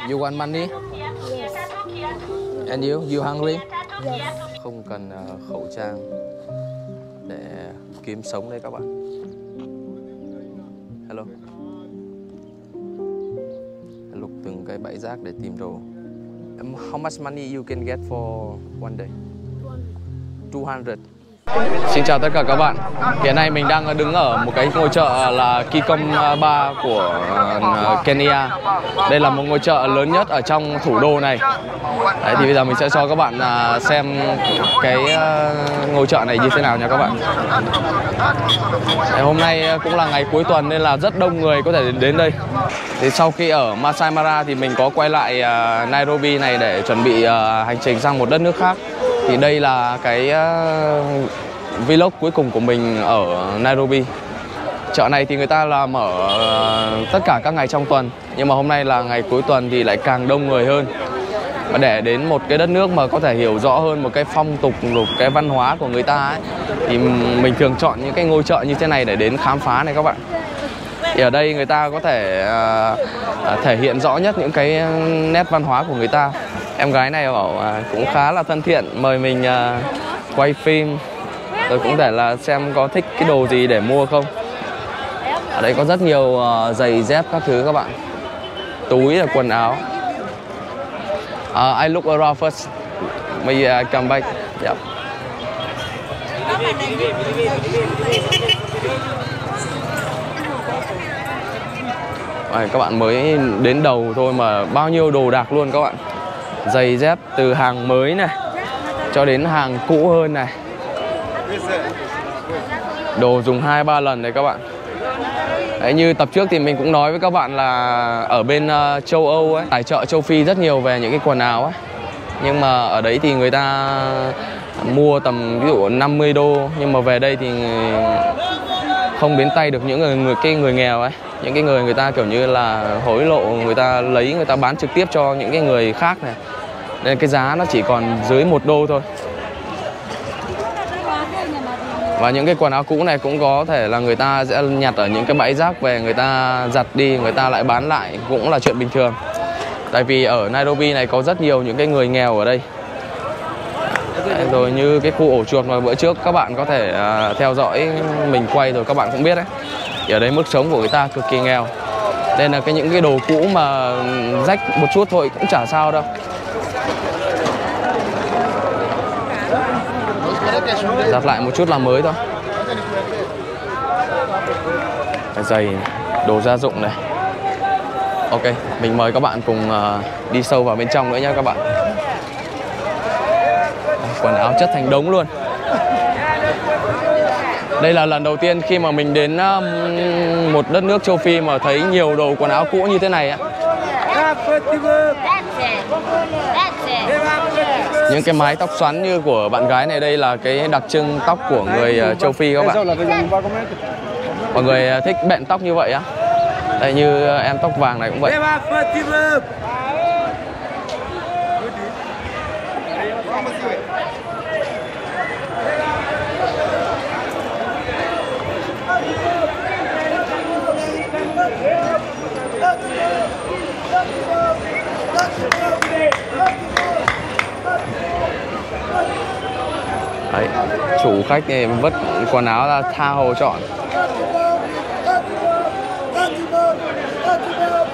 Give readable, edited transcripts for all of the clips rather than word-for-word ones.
You want money? Yes. And you hungry? Yes. Không cần khẩu trang để kiếm sống đây các bạn. Hello. Lục từng cái bãi rác để tìm đồ. How much money you can get for one day? 200. Xin chào tất cả các bạn. Hiện nay mình đang đứng ở một cái ngôi chợ là Kikom Ba của Kenya. Đây là một ngôi chợ lớn nhất ở trong thủ đô này. Đấy, thì bây giờ mình sẽ cho các bạn xem cái ngôi chợ này như thế nào nha các bạn. Đấy, hôm nay cũng là ngày cuối tuần nên là rất đông người có thể đến đây. Thì sau khi ở Masai Mara thì mình có quay lại Nairobi này để chuẩn bị hành trình sang một đất nước khác. Thì đây là cái vlog cuối cùng của mình ở Nairobi. Chợ này thì người ta là mở tất cả các ngày trong tuần, nhưng mà hôm nay là ngày cuối tuần thì lại càng đông người hơn. Và để đến một cái đất nước mà có thể hiểu rõ hơn một cái phong tục, một cái văn hóa của người ta ấy, thì mình thường chọn những cái ngôi chợ như thế này để đến khám phá này các bạn. Thì ở đây người ta có thể thể hiện rõ nhất những cái nét văn hóa của người ta. Em gái này bảo cũng khá là thân thiện, mời mình quay phim. Rồi cũng để là xem có thích cái đồ gì để mua không. Ở đây có rất nhiều giày dép các thứ các bạn. Túi là quần áo. I look around first. Maybe I come back. Yep. Các bạn mới đến đầu thôi mà bao nhiêu đồ đạc luôn các bạn. Giày dép từ hàng mới này cho đến hàng cũ hơn này. Đồ dùng 2-3 lần đấy các bạn. Đấy, như tập trước thì mình cũng nói với các bạn là ở bên châu Âu ấy, tài trợ châu Phi rất nhiều về những cái quần áo ấy. Nhưng mà ở đấy thì người ta mua tầm ví dụ 50 đô, nhưng mà về đây thì không đến tay được những người nghèo ấy. Những cái người ta kiểu như là hối lộ, người ta lấy, người ta bán trực tiếp cho những cái người khác này. Nên cái giá nó chỉ còn dưới 1 đô thôi. Và những cái quần áo cũ này cũng có thể là người ta sẽ nhặt ở những cái bãi rác về, người ta giặt đi, người ta lại bán lại, cũng là chuyện bình thường. Tại vì ở Nairobi này có rất nhiều những cái người nghèo ở đây. Đấy, rồi như cái khu ổ chuột mà bữa trước các bạn có thể theo dõi mình quay rồi các bạn cũng biết đấy. Thì ở đây mức sống của người ta cực kỳ nghèo. Nên là những cái đồ cũ mà rách một chút thôi cũng chả sao đâu. Giặt lại một chút là mới thôi. Cái giày, đồ gia dụng này. Ok, mình mời các bạn cùng đi sâu vào bên trong nữa nhé các bạn. Quần áo chất thành đống luôn. Đây là lần đầu tiên khi mà mình đến một đất nước châu Phi mà thấy nhiều đồ quần áo cũ như thế này á. Những cái mái tóc xoắn như của bạn gái này, đây là cái đặc trưng tóc của người châu Phi các bạn. Mọi người thích bện tóc như vậy á. Đây như em tóc vàng này cũng vậy. Đấy, chủ khách này vứt quần áo ra tha hồ chọn.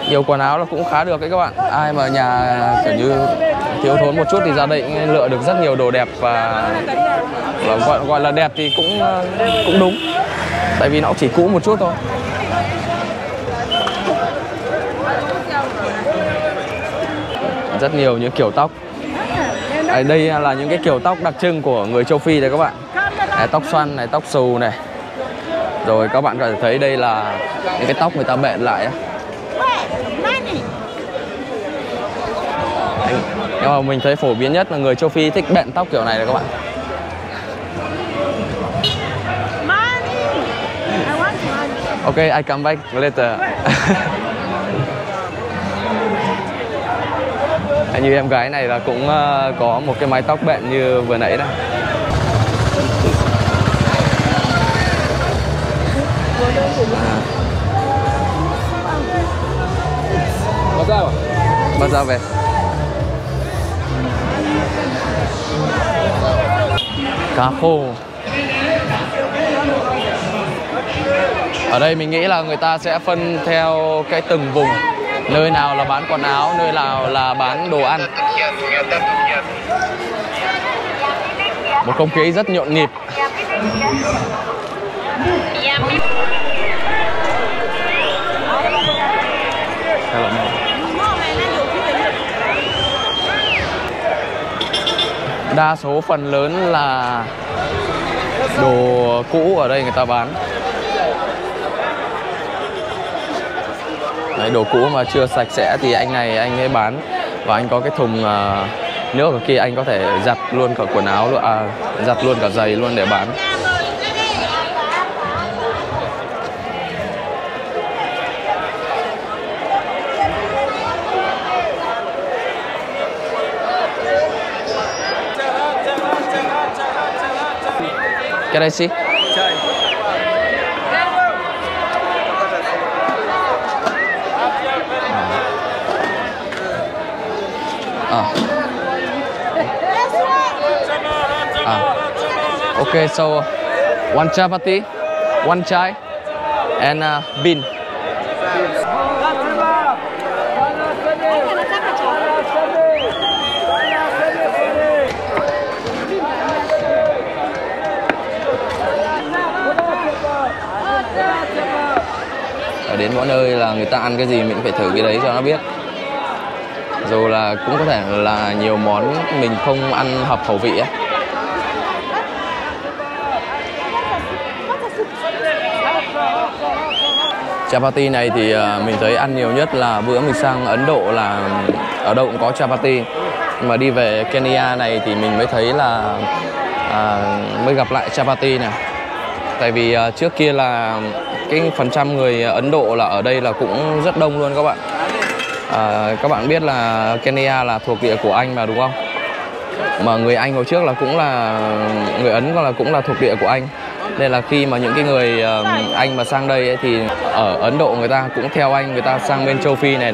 Nhiều quần áo là cũng khá được đấy các bạn. Ai mà nhà kiểu như thiếu thốn một chút thì ra đây cũng lựa được rất nhiều đồ đẹp và gọi là đẹp thì cũng đúng. Tại vì nó chỉ cũ một chút thôi. Rất nhiều những kiểu tóc. Đây là những cái kiểu tóc đặc trưng của người châu Phi đây các bạn. Đấy, tóc xoăn này, tóc xù này. Rồi các bạn có thể thấy đây là những cái tóc người ta bện lại. Nhưng mà mình thấy phổ biến nhất là người châu Phi thích bện tóc kiểu này này các bạn. Ok, I come back later. Như em gái này là cũng có một cái mái tóc bện như vừa nãy đây. Bao giờ về? Cá khô. Ở đây mình nghĩ là người ta sẽ phân theo cái từng vùng. Nơi nào là bán quần áo, nơi nào là bán đồ ăn. Một không khí rất nhộn nhịp. Đa số phần lớn là đồ cũ ở đây người ta bán. Đấy, đồ cũ mà chưa sạch sẽ thì anh ấy bán. Và anh có cái thùng nước ở kia, anh có thể giặt luôn cả quần áo luôn, giặt luôn cả giày luôn để bán. Can I see? Okay, so one chapati, one chai, and bean. Ở đến mỗi nơi là người ta ăn cái gì mình phải thử cái đấy cho nó biết. Dù là cũng có thể là nhiều món mình không ăn hợp khẩu vị ấy. Chapati này thì mình thấy ăn nhiều nhất là bữa mình sang Ấn Độ là ở đâu cũng có chapati. Mà đi về Kenya này thì mình mới thấy là mới gặp lại chapati này. Tại vì trước kia là cái phần trăm người Ấn Độ là ở đây là cũng rất đông luôn các bạn. Các bạn biết là Kenya là thuộc địa của Anh mà đúng không? Mà người Anh hồi trước là cũng là người Ấn cũng là thuộc địa của Anh. Nên là khi mà những cái người Anh mà sang đây ấy, thì ở Ấn Độ người ta cũng theo Anh, người ta sang bên châu Phi này.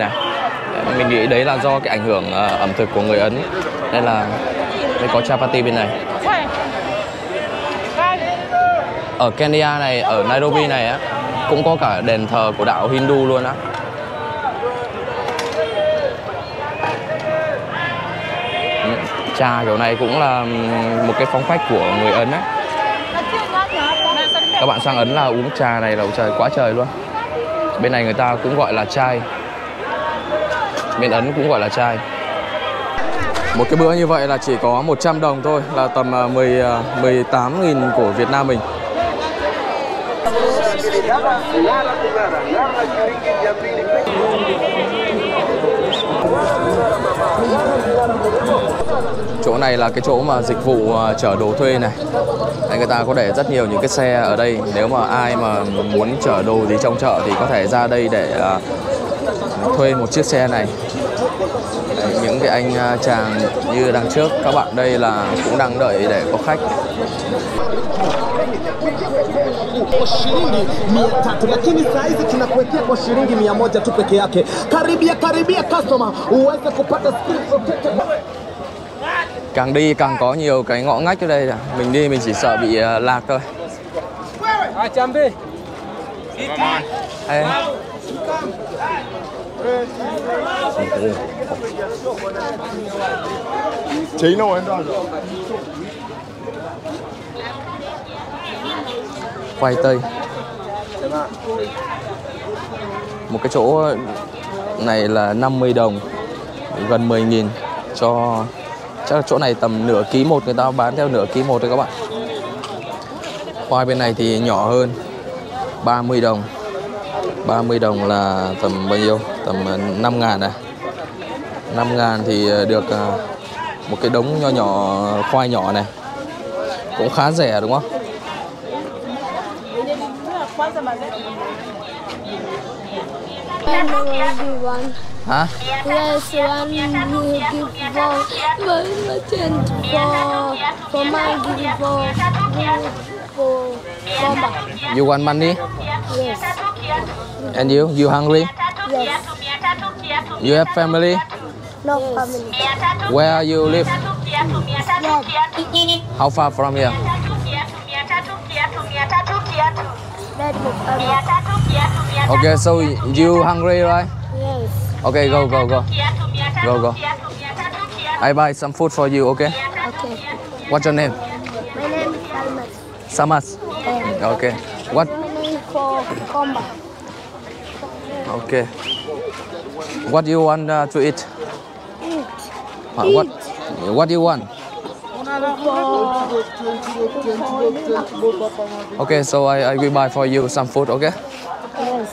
Mình nghĩ đấy là do cái ảnh hưởng ẩm thực của người Ấn. Nên là mới có chapati bên này. Ở Kenya này, ở Nairobi này á, cũng có cả đền thờ của đạo Hindu luôn á. Trà kiểu này cũng là một cái phong cách của người Ấn á. Các bạn sang Ấn là uống trà này là trời quá trời luôn. Bên này người ta cũng gọi là chai. Bên Ấn cũng gọi là chai. Một cái bữa như vậy là chỉ có 100 đồng thôi, là tầm 18.000 của Việt Nam mình. Chỗ này là cái chỗ mà dịch vụ chở đồ thuê này. Đấy, người ta có để rất nhiều những cái xe ở đây. Nếu mà ai mà muốn chở đồ gì trong chợ thì có thể ra đây để thuê một chiếc xe này. Đấy, những cái anh chàng như đằng trước các bạn đây là cũng đang đợi để có khách. Kwa shilingi 300 lakini saa hizi tunakuwekea kwa shilingi 100 tu peke yake. Karibia customer uweze kupata screen protector. Càng đi càng có nhiều cái ngõ ngách ở đây. Mình đi mình chỉ sợ bị lạc thôi. Khoai tây. Một cái chỗ này là 50 đồng, gần 10.000 cho, chắc là chỗ này tầm nửa ký một, người ta bán theo nửa ký một thôi các bạn. Khoai bên này thì nhỏ hơn, 30 đồng. 30 đồng là tầm bao nhiêu? Tầm 5.000 này. 5.000 thì được một cái đống nho nhỏ khoai nhỏ này. Cũng khá rẻ đúng không? Hả? Yes, one you give for my give for Bomba. You want money? Yes. And you? You hungry? Yes. You have family? No family. Where you live? Yes. How far from here? That no family. Okay, so you hungry, right? Yes. Okay, go. Go. I buy some food for you, okay? Okay. What's your name? My name is Almas. Samas. Okay. What? My name for Komba. Okay. What do you want to eat? Eat. What do you want? Okay, so I will buy for you some food, okay? Yes.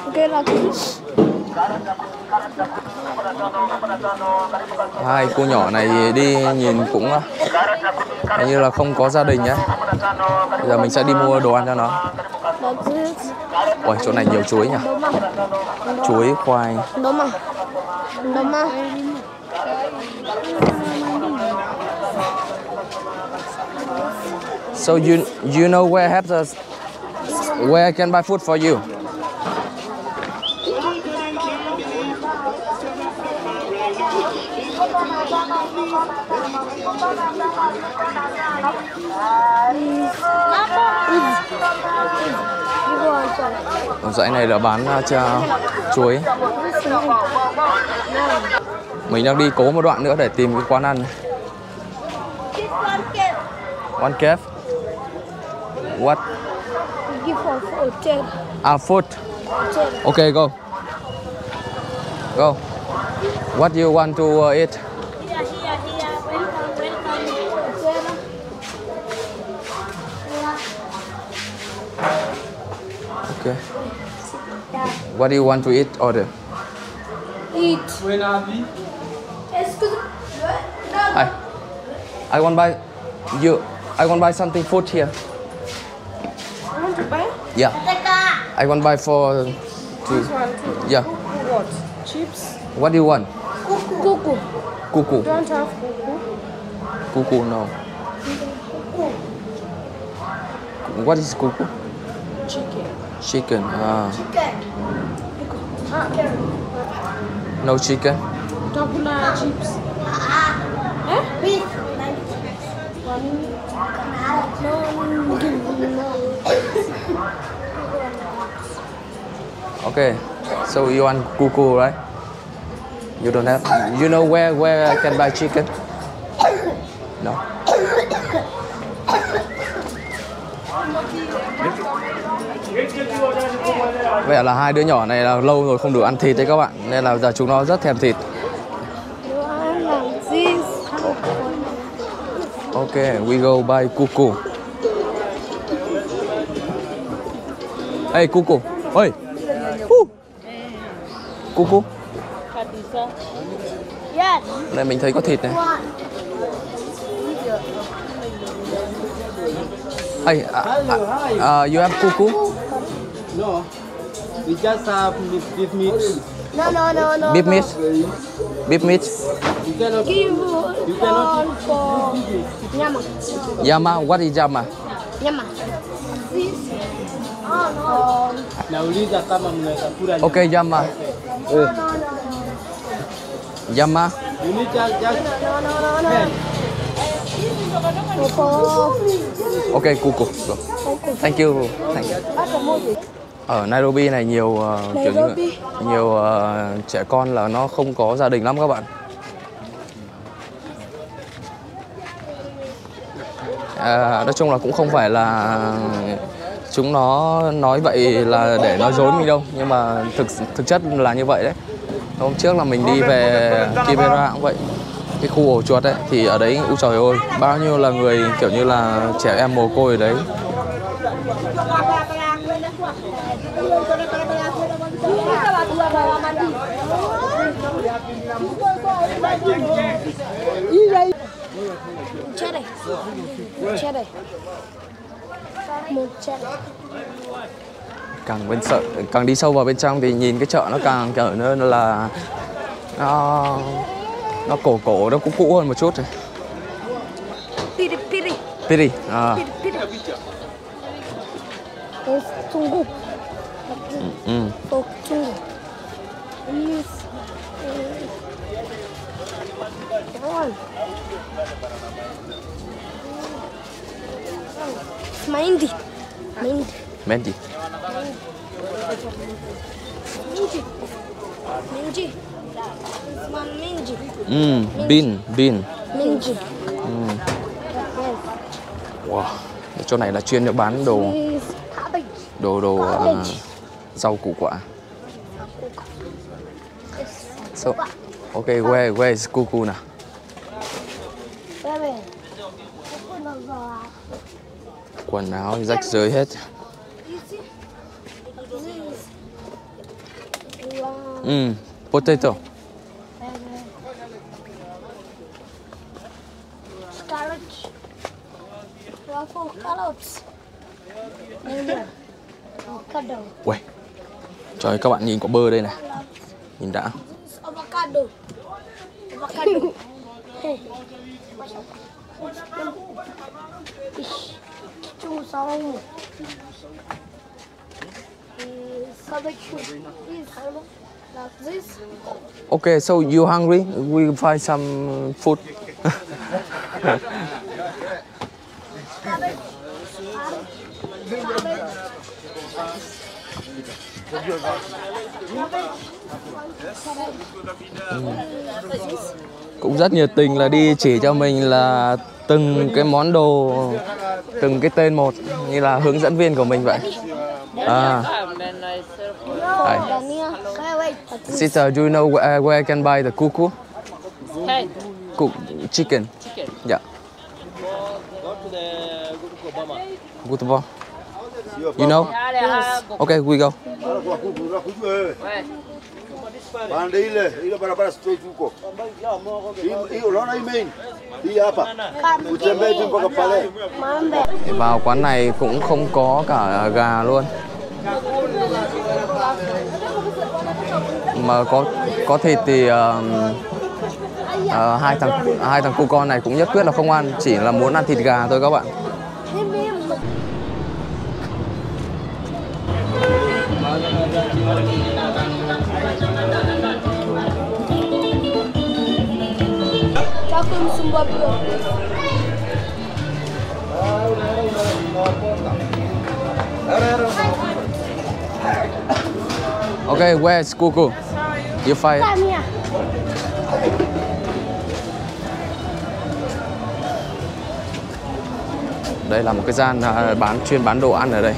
Okay, Lucky. Hai cô nhỏ này đi nhìn cũng hình như là không có gia đình nhé. Bây giờ mình sẽ đi mua đồ ăn cho nó. Ôi, chỗ này nhiều chuối nhỉ? Chuối, khoai. Doma. So you know where I can buy food for you? Dãy này là bán chuối. Mình đang đi cố một đoạn nữa để tìm cái quán ăn. One cave. What? Give for food. Food. Okay, go. Go. What do you want to eat? Okay. What do you want to eat? Order. Eat. I want buy you. I want buy something food here. Want to buy? Yeah. I want buy for two. This one too. Yeah. What? Chips? What do you want? Cuckoo. Cuckoo. Don't have cuckoo. Cuckoo no. What is cuckoo? Chicken. Chicken. Chicken. No chicken. Tabula chips. Beef. Okay. So you want cuckoo, right? You don't have. You know where I can buy chicken? No. Vậy là hai đứa nhỏ này là lâu rồi không được ăn thịt đấy các bạn, nên là giờ chúng nó rất thèm thịt. Okay, we go buy cuckoo. Hey, cuckoo. Oi. Cuckoo. Yes. Đây mình thấy có thịt này. Hey, you have cuckoo? No, we just have beef meat. No. Beef meat? Beef meat? You cannot. Give cannot one for Yama. Yama? What is yama? Yama. Nauliza kama mnaweza kula. Okay, yama. Yama? You need just Okay, cuckoo. Go. Thank you. Thank you. Ở Nairobi này nhiều kiểu như nhiều trẻ con là nó không có gia đình lắm các bạn. Nói chung là cũng không phải là chúng nó nói vậy là để nói dối mình đâu, nhưng mà thực chất là như vậy đấy. Hôm trước là mình đi về Kibera cũng vậy, cái khu ổ chuột ấy, thì ở đấy úi trời ơi, bao nhiêu là người kiểu như là trẻ em mồ côi ở đấy. Càng đi sâu vào bên trong thì nhìn cái chợ nó càng trở nên là nó cổ nó cũng cũ hơn một chút rồi. Piri. Yes. Mindy. Mindy. Mandy. Mindy. Mindy. This one Mindy. Bean. Mindy. Yes. Wow. Chỗ này là chuyên để bán đồ This cabbage. rau củ quả. So, okay, where is Cuckoo nào? Where? Quần áo rách rưới hết. You see? This. Wow. Potato. Carrots. Waffle carrots. Avocado. Uầy. Trời ơi, các bạn nhìn quả bơ đây này. Nhìn đã. Avocado. Avocado. Hey. Two song. Cabbage. Like this. Okay, so you hungry? We find some food. Cabbage. Cũng rất nhiệt tình là đi chỉ cho mình là từng cái món đồ, từng cái tên một, như là hướng dẫn viên của mình vậy. Sister, do you know where I can buy the cuckoo? Hey, Chicken. Yeah. Go to bar. You know? Okay, we go. Vào quán này cũng không có cả gà luôn, mà có thịt thì hai thằng cu con này cũng nhất quyết là không ăn, chỉ là muốn ăn thịt gà thôi các bạn. Okay, where's Cuckoo? You find. Come here. Đây là một cái gian chuyên bán đồ ăn ở đây.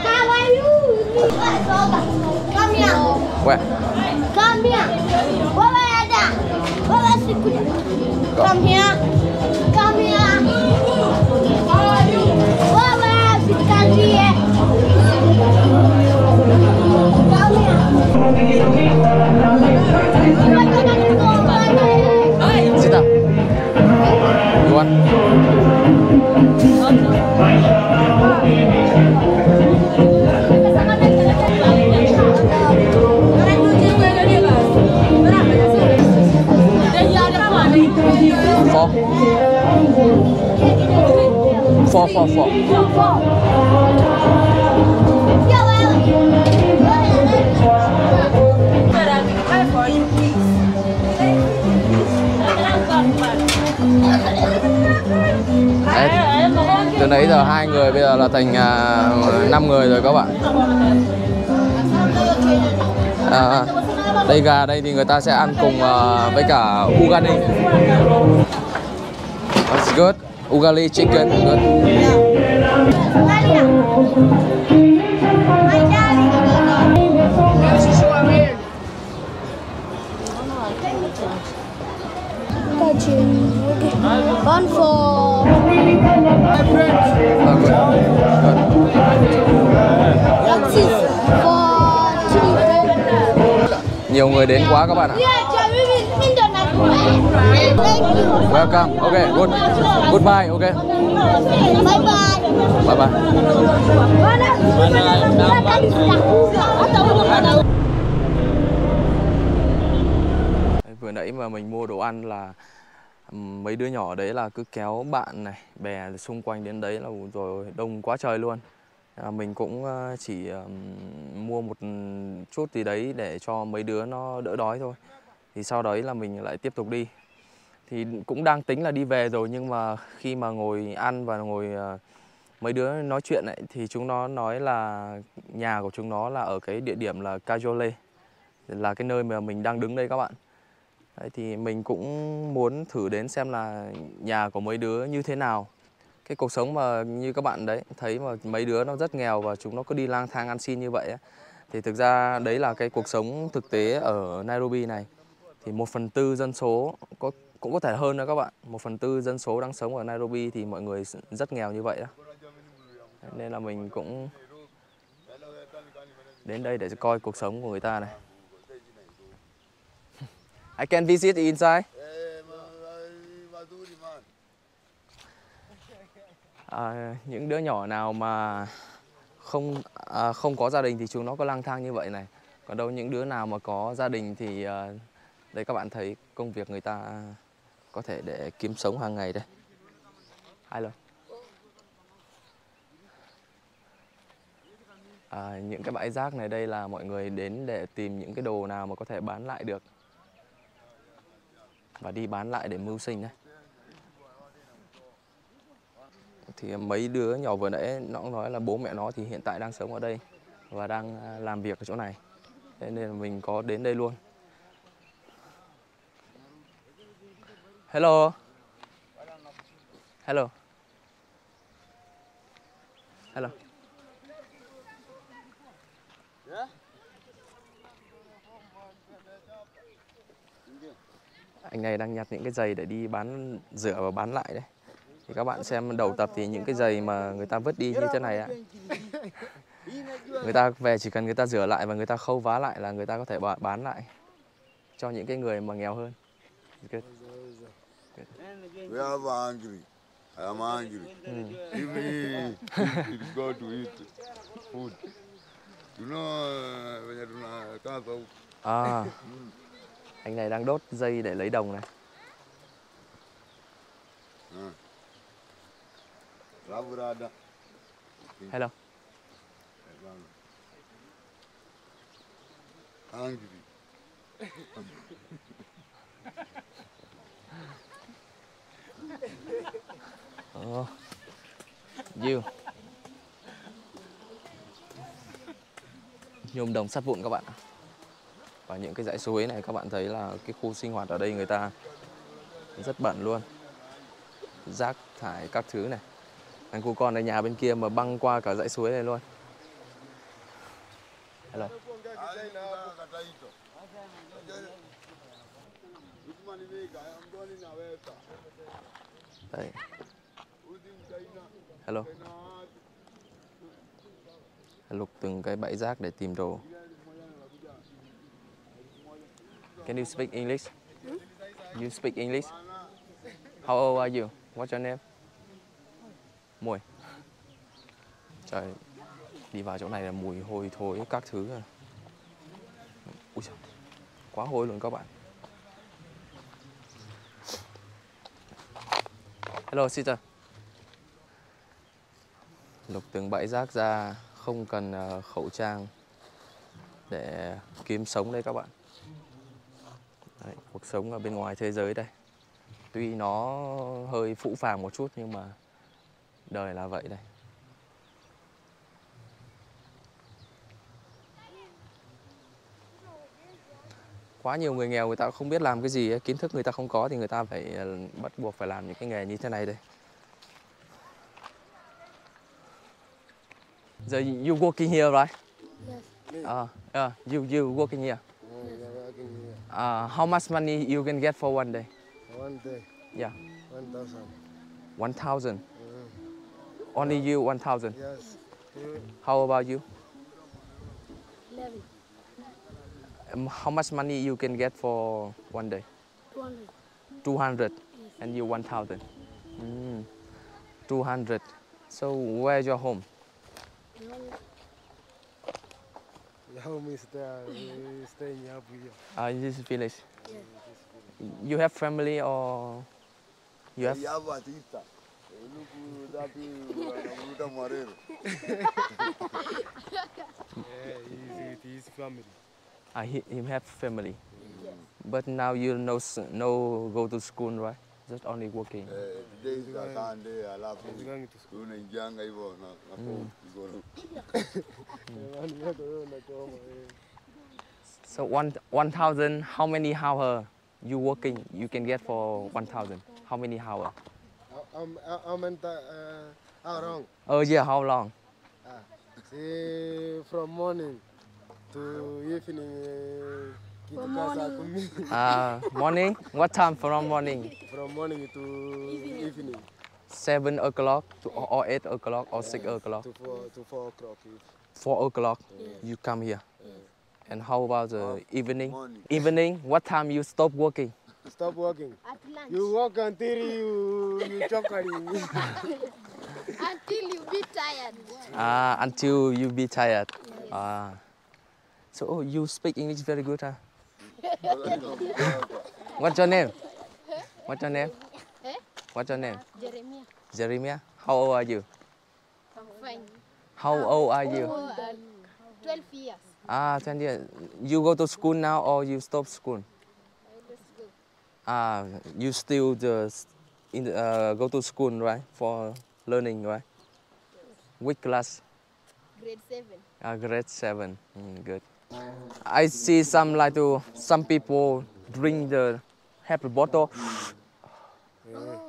How are you? Come here. Where? Come here. Come here. Come here. Sit down. You want? Four. Đấy, từ nãy giờ 2 người bây giờ là thành 5 người rồi các bạn. Đây gà đây thì người ta sẽ ăn cùng với cả ugali. That's good. Ugali chicken, good. One for Nhiều người đến quá các bạn ạ. Welcome. Okay, good. Goodbye. Okay. Bye bye. Bye bye. Vừa nãy mà mình mua đồ ăn là Mấy đứa nhỏ đấy là cứ kéo bạn này, bè xung quanh đến đấy là rồi đông quá trời luôn. Mình cũng chỉ mua một chút gì đấy để cho mấy đứa nó đỡ đói thôi. Thì sau đấy là mình lại tiếp tục đi. Thì cũng đang tính là đi về rồi, nhưng mà khi mà ngồi ăn và ngồi mấy đứa nói chuyện ấy, thì chúng nó nói là nhà của chúng nó là ở cái địa điểm là Cajole, là cái nơi mà mình đang đứng đây các bạn. Đấy, thì mình cũng muốn thử đến xem là nhà của mấy đứa như thế nào. Cái cuộc sống mà như các bạn đấy thấy mà mấy đứa nó rất nghèo và chúng nó cứ đi lang thang ăn xin như vậy ấy. Thì thực ra đấy là cái cuộc sống thực tế ở Nairobi này. Thì 1/4 dân số, cũng có thể hơn nữa các bạn. 1/4 dân số đang sống ở Nairobi thì mọi người rất nghèo như vậy đó. Nên là mình cũng đến đây để coi cuộc sống của người ta này. I can visit inside. Những đứa nhỏ nào mà không có gia đình thì chúng nó có lang thang như vậy này. Còn đâu những đứa nào mà có gia đình thì đây các bạn thấy công việc người ta có thể để kiếm sống hàng ngày đây. Hello. Những cái bãi rác này đây là mọi người đến để tìm những cái đồ nào mà có thể bán lại được và đi bán lại để mưu sinh đấy. Thì mấy đứa nhỏ vừa nãy nó cũng nói là bố mẹ nó thì hiện tại đang sống ở đây và đang làm việc ở chỗ này. Thế nên là mình có đến đây luôn. Hello. Hello. Hello. Anh này đang nhặt những cái giày để đi bán, rửa và bán lại đấy. Thì các bạn xem đầu tập thì những cái giày mà người ta vứt đi như thế này á, người ta về chỉ cần người ta rửa lại và người ta khâu vá lại là người ta có thể bán lại cho những cái người mà nghèo hơn. Good. We are hungry. I am hungry. Give me go to eat food. You know when you À, anh này đang đốt dây để lấy đồng này. Hello. Hungry. You. Nhôm đồng sắt vụn các bạn. Và những cái dãy suối này các bạn thấy là cái khu sinh hoạt ở đây người ta rất bẩn luôn. Rác thải các thứ này. Thằng cu con ở nhà bên kia mà băng qua cả dãy suối này luôn. Hello. Đây. Hello. Lục từng cái bãi rác để tìm đồ. Can you speak English? You speak English? How old are you? What's your name? Mùi. Trời, đi vào chỗ này là mùi hôi thối các thứ. Ui trời, quá hôi luôn các bạn. Hello sister. Lục từng bãi rác ra, không cần khẩu trang để kiếm sống đây các bạn. Đấy, cuộc sống ở bên ngoài thế giới đây. Tuy nó hơi phũ phàng một chút nhưng mà đời là vậy đây. Quá nhiều người nghèo người ta không biết làm cái gì ấy. Kiến thức người ta không có thì người ta phải bắt buộc phải làm những cái nghề như thế này đây. So you working here, right? Yes. You working here. How much money you can get for one day? One day, Yeah. 1,000. 1,000. Only you 1,000. Yes. How about you? 11. How much money you can get for one day? 200. 200. And you 1,000. 200. So where's your home? The home is there. We stay in Abuja. In this village. Yes. You have family or You have Hapa tita. Luku tapi anavuta marero. Yeah, he's with his family. him have family. But now you no go to school, right? Just only working. Today is a Sunday, alafu He's going to school. tunaingianga hivyo na kigoro. So 1,000. How many hours you working? You can get for 1,000. How many hours? How long? Oh yeah, how long? See, from morning to evening. From morning. Morning. What time from morning? From morning to evening 7 o'clock or 8 o'clock or 6 o'clock? to 4 o'clock. 4 o'clock. You come here. And how about the evening? Morning. Evening. What time you stop working? Stop working. At lunch. You work until you choking. Until you be tired. Until you be tired. So you speak English very good, huh? What's your name? What's your name? Eh? What's your name? Jeremiah. Jeremiah. How old are you? I'm fine. How old are you? 12 years. 10 years. You go to school now or you stop school? Let's go. You still go to school, right? For learning, right? Which class? Grade 7. Grade 7. Good. I see some people drink the happy bottle.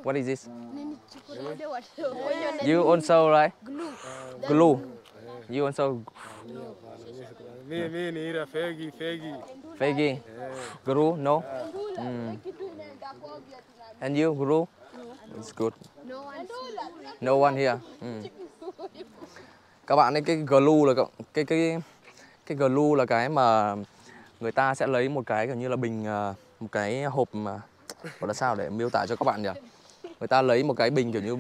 What is this? You also, right? Glue. Glue. You also Me need a faggy. faggy. Glue? No. And you, glue? It's good. No one. No one here. Các bạn ấy, cái glue là cái glue là cái mà người ta sẽ lấy một cái gần như là bình, một cái hộp mà gọi là sao để miêu tả cho các bạn nhỉ? Người ta lấy một cái bình kiểu như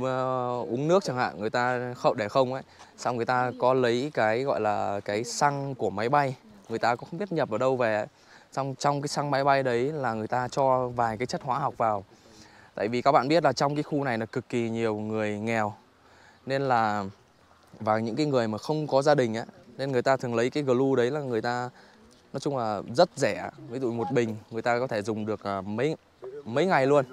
uống nước chẳng hạn, người ta để không ấy, xong người ta có lấy cái gọi là cái xăng của máy bay, người ta cũng không biết nhập ở đâu về ấy. Xong trong cái xăng máy bay đấy là người ta cho vài cái chất hóa học vào. Tại vì các bạn biết là trong cái khu này là cực kỳ nhiều người nghèo, nên là và những cái người mà không có gia đình á, nên người ta thường lấy cái glue đấy là người ta nói chung là rất rẻ. Ví dụ một bình người ta có thể dùng được mấy ngày luôn.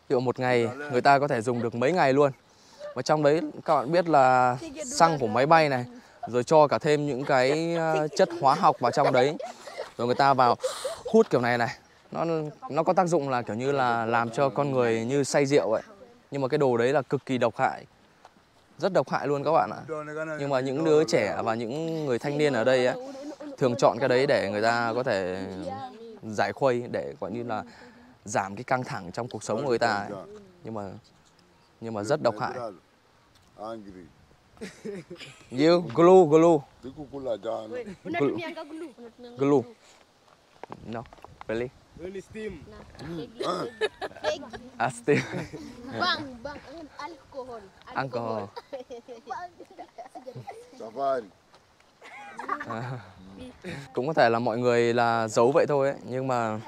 Ví dụ một ngày người ta có thể dùng được mấy ngày luôn. Và trong đấy các bạn biết là xăng của máy bay này, rồi cho cả thêm những cái chất hóa học vào trong đấy, rồi người ta vào hút kiểu này này. Nó có tác dụng là kiểu như là làm cho con người như say rượu ấy. Nhưng mà cái đồ đấy là cực kỳ độc hại. Rất độc hại luôn các bạn ạ. Nhưng mà những đứa trẻ và những người thanh niên ở đây ấy, thường chọn cái đấy để người ta có thể giải khuây, để gọi như là giảm cái căng thẳng trong cuộc sống của người ta ấy. Nhưng mà rất độc hại. You glue. Glue. No, really? Only steam. Still. Bang. Alcohol. Safari. Cũng có thể là mọi người là giấu vậy thôi ấy, nhưng mà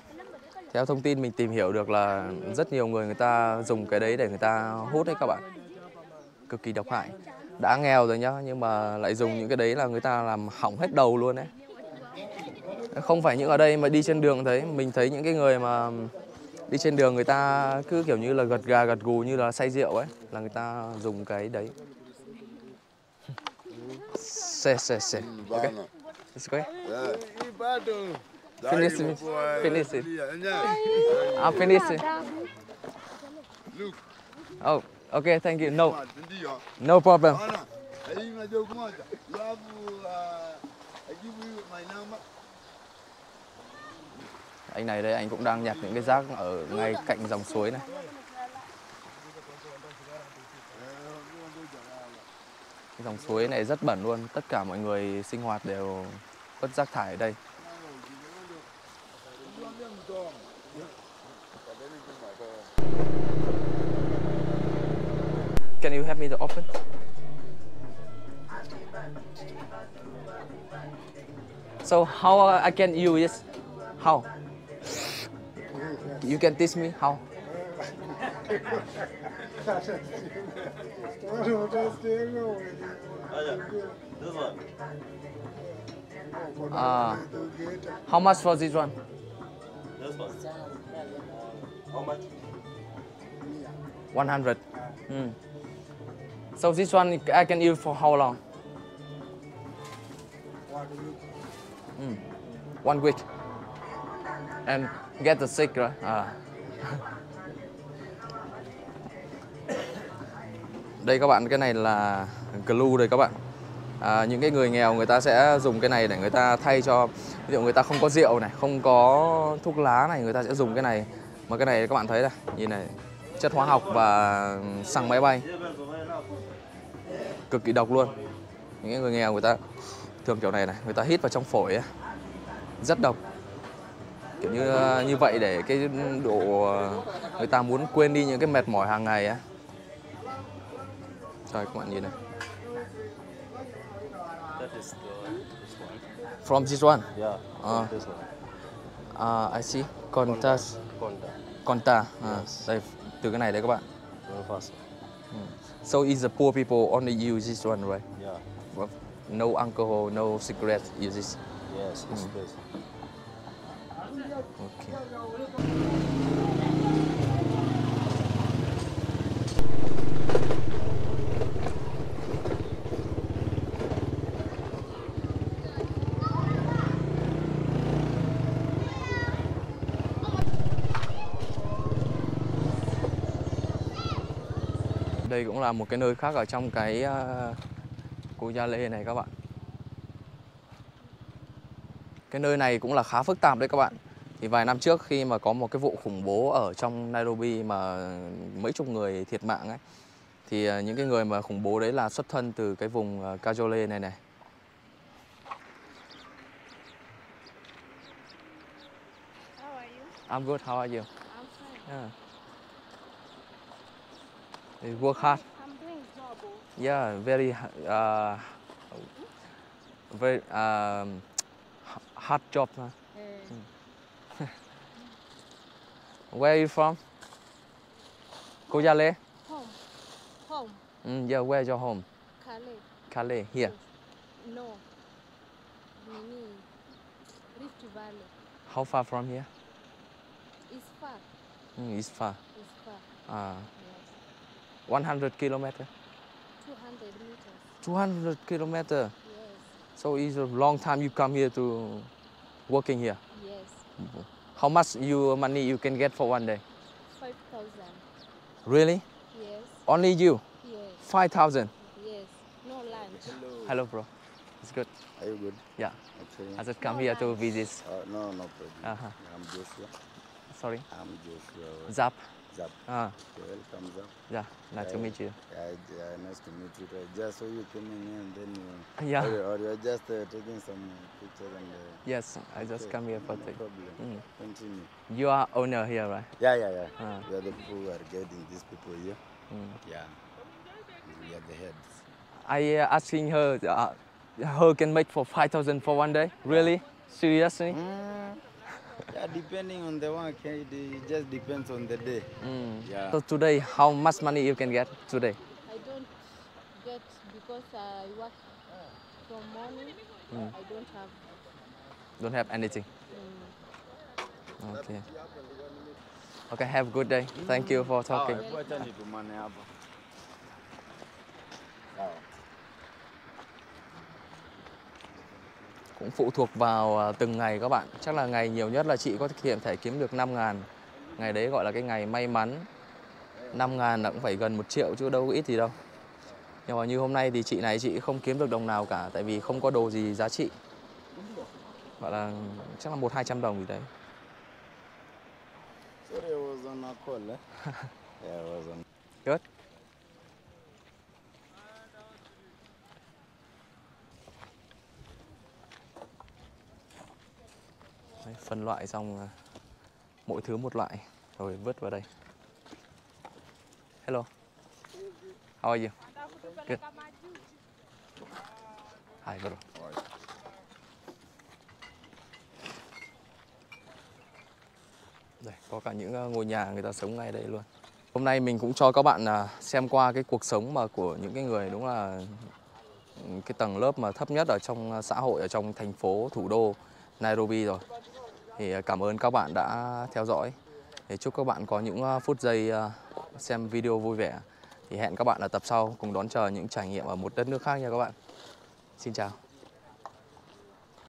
theo thông tin mình tìm hiểu được là rất nhiều người ta dùng cái đấy để người ta hút đấy các bạn. Cực kỳ độc hại. Đã nghèo rồi nhá, nhưng mà lại dùng những cái đấy là người ta làm hỏng hết đầu luôn đấy. Không phải những ở đây mà đi trên đường thấy, mình thấy những cái người mà đi trên đường người ta cứ kiểu như là gật gà gật gù như là say rượu ấy, là người ta dùng cái đấy. Okay. It's okay. Finish it. I'll finish it. Oh, okay, thank you. No problem. Anh này đây, anh cũng đang nhặt những cái rác ở ngay cạnh dòng suối này. Cái dòng suối này rất bẩn luôn, tất cả mọi người sinh hoạt đều vứt rác thải ở đây. Can you help me to open? So how I can use this? How? You can teach me how? This one. How much for this one? This one. How much? 100. So this one I can use for how long? 1 week. And get the sick right? Đây các bạn, cái này là glue đây các bạn. Những cái người nghèo người ta sẽ dùng cái này để người ta thay cho, ví dụ người ta không có rượu này, không có thuốc lá này, người ta sẽ dùng cái này. Mà cái này các bạn thấy đây, nhìn này, chất hóa học và xăng máy bay, cực kỳ độc luôn. Những người nghèo người ta thường kiểu này này, người ta hít vào trong phổi ấy, rất độc. Kiểu như vậy để cái độ người ta muốn quên đi những cái mệt mỏi hàng ngày á. Rồi các bạn nhìn này. That is this one. From this one. Yeah. This one. I see. Contas. Conda. Conta. Đây, từ cái này đấy các bạn. Very fast. So is the poor people only use this one, right? Yeah. No alcohol, no cigarette uses. Yes, it's this. Okay. Đây cũng là một cái nơi khác ở trong cái Cô Gia Lê này các bạn. Cái nơi này cũng là khá phức tạp đấy các bạn. Thì vài năm trước khi mà có một cái vụ khủng bố ở trong Nairobi mà mấy chục người thiệt mạng ấy, thì những cái người mà khủng bố đấy là xuất thân từ cái vùng Kajole này này. How are you? I'm good, how are you? I'm fine. Yeah. You work hard. I'm doing job. Yeah, very hard job. Huh? Where are you from? Cô Gia Lê? Home. Home. Yeah, where's your home? Kale. Kale, here. No. Nini. Rift Valley. How far from here? It's far. It's far. It's far. Yes. 100 kilometers. 200 meters. 200 kilometers. Yes. So it's a long time you come here to working here. Yes. How much money you can get for one day? 5,000. Really? Yes. Only you? Yes. 5,000. Yes. No lunch. Hello, bro. It's good. Are you good? Yeah. Okay. I just come here to visit. No, no problem. Uh-huh. I'm Joshua. Sorry. I'm Joshua. Zap. Zap. Okay, welcome, Zap. yeah. Nice to meet you. Yeah, nice to meet you. Just saw you coming in, then you. Yeah. Or you're just taking some pictures and. Yes, I just come here for no problem. Continue. You are owner here, right? Yeah. Ah. We are the people who are guiding these people here. Yeah. We are the heads. I asking her, her can make for 5,000 for one day. Really? Seriously? Yeah, depending on the one, okay, it just depends on the day. Yeah. So today, how much money you can get today? I don't get because I work from morning. I don't have. Don't have anything. Okay. Okay, have a good day. Thank you for talking. Cũng phụ thuộc vào từng ngày các bạn. Chắc là ngày nhiều nhất là chị có thể kiếm được 5.000. Ngày đấy gọi là cái ngày may mắn. 5.000 là cũng phải gần 1 triệu chứ đâu có ít gì đâu. Nhưng mà như hôm nay thì chị này chị không kiếm được đồng nào cả. Tại vì không có đồ gì giá trị. Gọi là chắc là 100-200 đồng gì đấy. Sorry, I was on a call, eh? Yeah, I was on. Good. Đấy, phân loại xong mỗi thứ một loại rồi vứt vào đây. Hello. How are you? Good. Hi, bro. Đây, có cả những ngôi nhà người ta sống ngay đây luôn. Hôm nay mình cũng cho các bạn xem qua cái cuộc sống mà của những cái người đúng là cái tầng lớp mà thấp nhất ở trong xã hội, ở trong thành phố thủ đô Nairobi rồi. Thì cảm ơn các bạn đã theo dõi. Thì chúc các bạn có những phút giây xem video vui vẻ. Thì hẹn các bạn ở tập sau cùng đón chờ những trải nghiệm ở một đất nước khác nha các bạn. Xin chào.